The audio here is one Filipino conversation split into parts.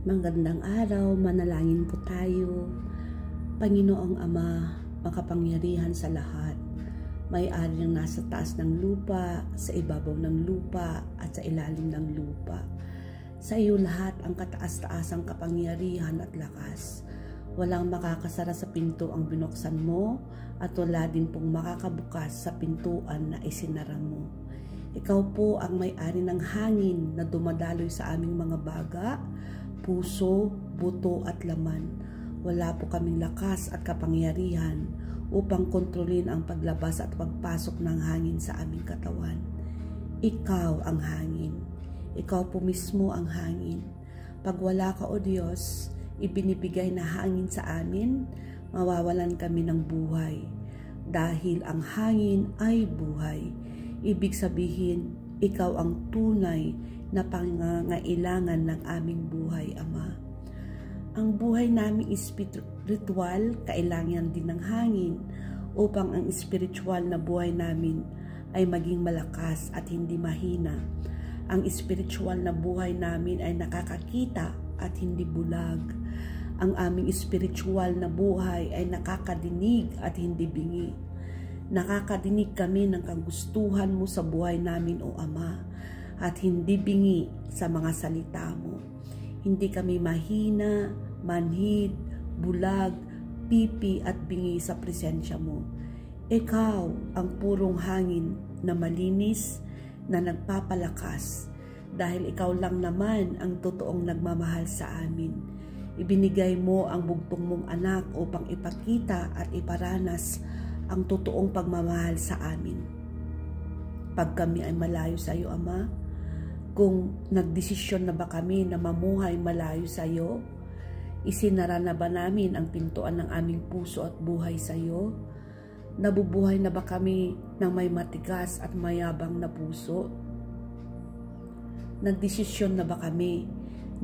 Magandang araw, manalangin po tayo. Panginoong Ama, makapangyarihan sa lahat, may-ari ng nasa taas ng lupa, sa ibabaw ng lupa, at sa ilalim ng lupa. Sa iyo lahat ang kataas-taasang kapangyarihan at lakas. Walang makakasara sa pinto ang binuksan mo, at wala din pong makakabukas sa pintuan na isinara mo. Ikaw po ang may-ari ng hangin na dumadaloy sa aming mga baga, puso, buto at laman. Wala po kaming lakas at kapangyarihan upang kontrolin ang paglabas at pagpasok ng hangin sa aming katawan. Ikaw ang hangin. Ikaw po mismo ang hangin. Pag wala ka, O Diyos, ibinibigay na hangin sa amin, mawawalan kami ng buhay. Dahil ang hangin ay buhay. Ibig sabihin, ikaw ang tunay na pangangailangan ng aming buhay, Ama. Ang buhay namin espiritual, kailangan din ng hangin upang ang espiritual na buhay namin ay maging malakas at hindi mahina. Ang espiritual na buhay namin ay nakakakita at hindi bulag. Ang aming espiritual na buhay ay nakakadinig at hindi bingi. Nakakadinig kami ng kagustuhan mo sa buhay namin, O Ama, at hindi bingi sa mga salita mo. Hindi kami mahina, manhid, bulag, pipi at bingi sa presensya mo. Ikaw ang purong hangin na malinis, na nagpapalakas, dahil ikaw lang naman ang totoong nagmamahal sa amin. Ibinigay mo ang bugtong mong anak upang ipakita at iparanas ang totoong pagmamahal sa amin. Pag kami ay malayo sa iyo, Ama, kung nagdesisyon na ba kami na mamuhay malayo sa iyo, isinara na ba namin ang pintuan ng aming puso at buhay sa iyo? Nabubuhay na ba kami ng may matigas at mayabang na puso? Nagdesisyon na ba kami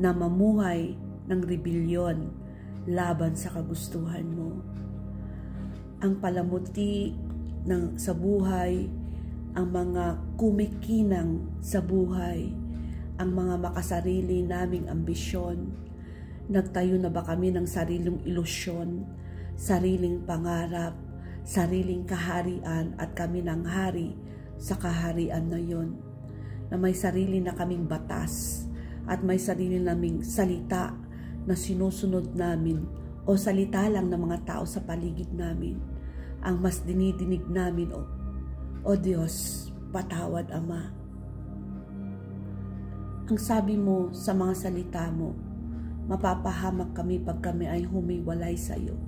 na mamuhay ng rebelyon laban sa kagustuhan mo? Ang palamuti sa buhay, ang mga kumikinang sa buhay, ang mga makasarili naming ambisyon. Nagtayo na ba kami ng sariling ilusyon, sariling pangarap, sariling kaharian at kami ng hari sa kaharian na yon, na may sarili na kaming batas at may sarili naming salita na sinusunod namin o salita lang ng mga tao sa paligid namin ang mas dinidinig namin, O Diyos, patawad, Ama. Ang sabi mo sa mga salita mo, mapapahamak kami pag kami ay humiwalay sa iyo,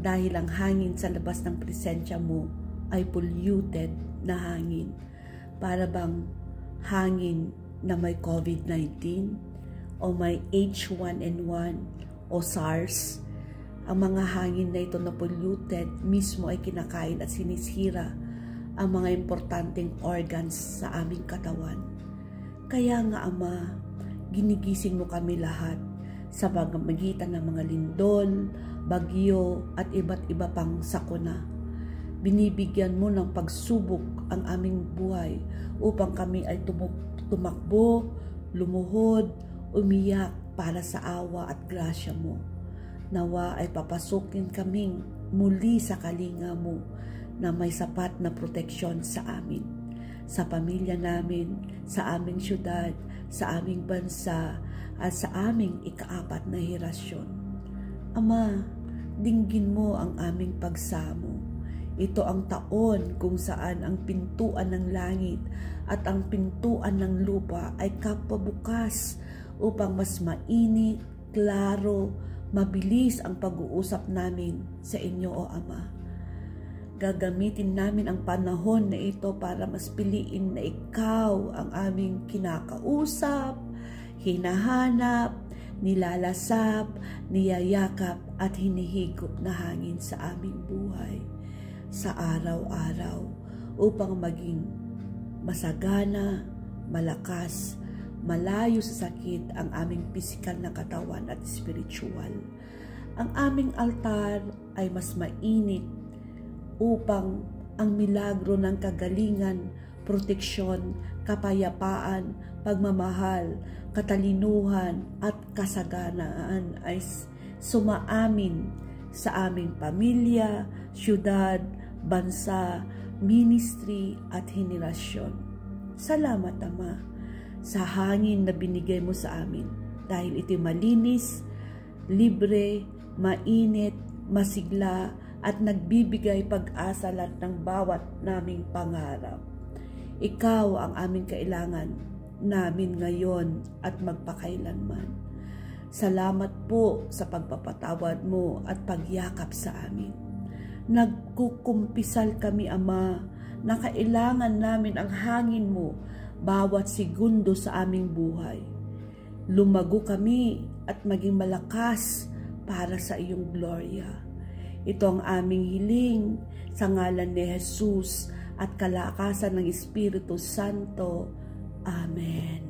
dahil ang hangin sa labas ng presensya mo ay polluted na hangin, para bang hangin na may COVID-19 o may H1N1 o SARS. Ang mga hangin na ito na polluted mismo ay kinakain at sinisira ang mga importanteng organs sa aming katawan. Kaya nga, Ama, ginigising mo kami lahat sa pamamagitan ng mga lindol, bagyo at iba't iba pang sakuna. Binibigyan mo ng pagsubok ang aming buhay upang kami ay tumakbo, lumuhod, umiyak para sa awa at grasya mo. Nawa ay papasukin kaming muli sa kalinga mo na may sapat na proteksyon sa amin, sa pamilya namin, sa aming syudad, sa aming bansa, at sa aming ika-4 na henerasyon. Ama, dinggin mo ang aming pagsamo. Ito ang taon kung saan ang pintuan ng langit at ang pintuan ng lupa ay kapabukas upang mas mainit, klaro, mabilis ang pag-uusap namin sa inyo, O Ama. Gagamitin namin ang panahon na ito para mas piliin na ikaw ang aming kinakausap, hinahanap, nilalasap, niyayakap at hinihigop na hangin sa aming buhay sa araw-araw upang maging masagana, malakas, malayo sa sakit ang aming pisikal na katawan at spiritual. Ang aming altar ay mas mainit upang ang milagro ng kagalingan proteksyon, kapayapaan, pagmamahal, katalinuhan at kasaganaan ay sumaamin sa aming pamilya, syudad, bansa, ministry at henerasyon. Salamat, Ama, sa hangin na binigay mo sa amin dahil ito'y malinis, libre, mainit, masigla at nagbibigay pag-asa lahat ng bawat naming pangarap. Ikaw ang aming kailangan namin ngayon at magpakailanman. Salamat po sa pagpapatawad mo at pagyakap sa amin. Nagkukumpisal kami, Ama, na kailangan namin ang hangin mo bawat segundo sa aming buhay. Lumago kami at maging malakas para sa iyong gloria. Ito ang aming hiling sa ngalan ni Jesus at kalakasan ng Espiritu Santo. Amen.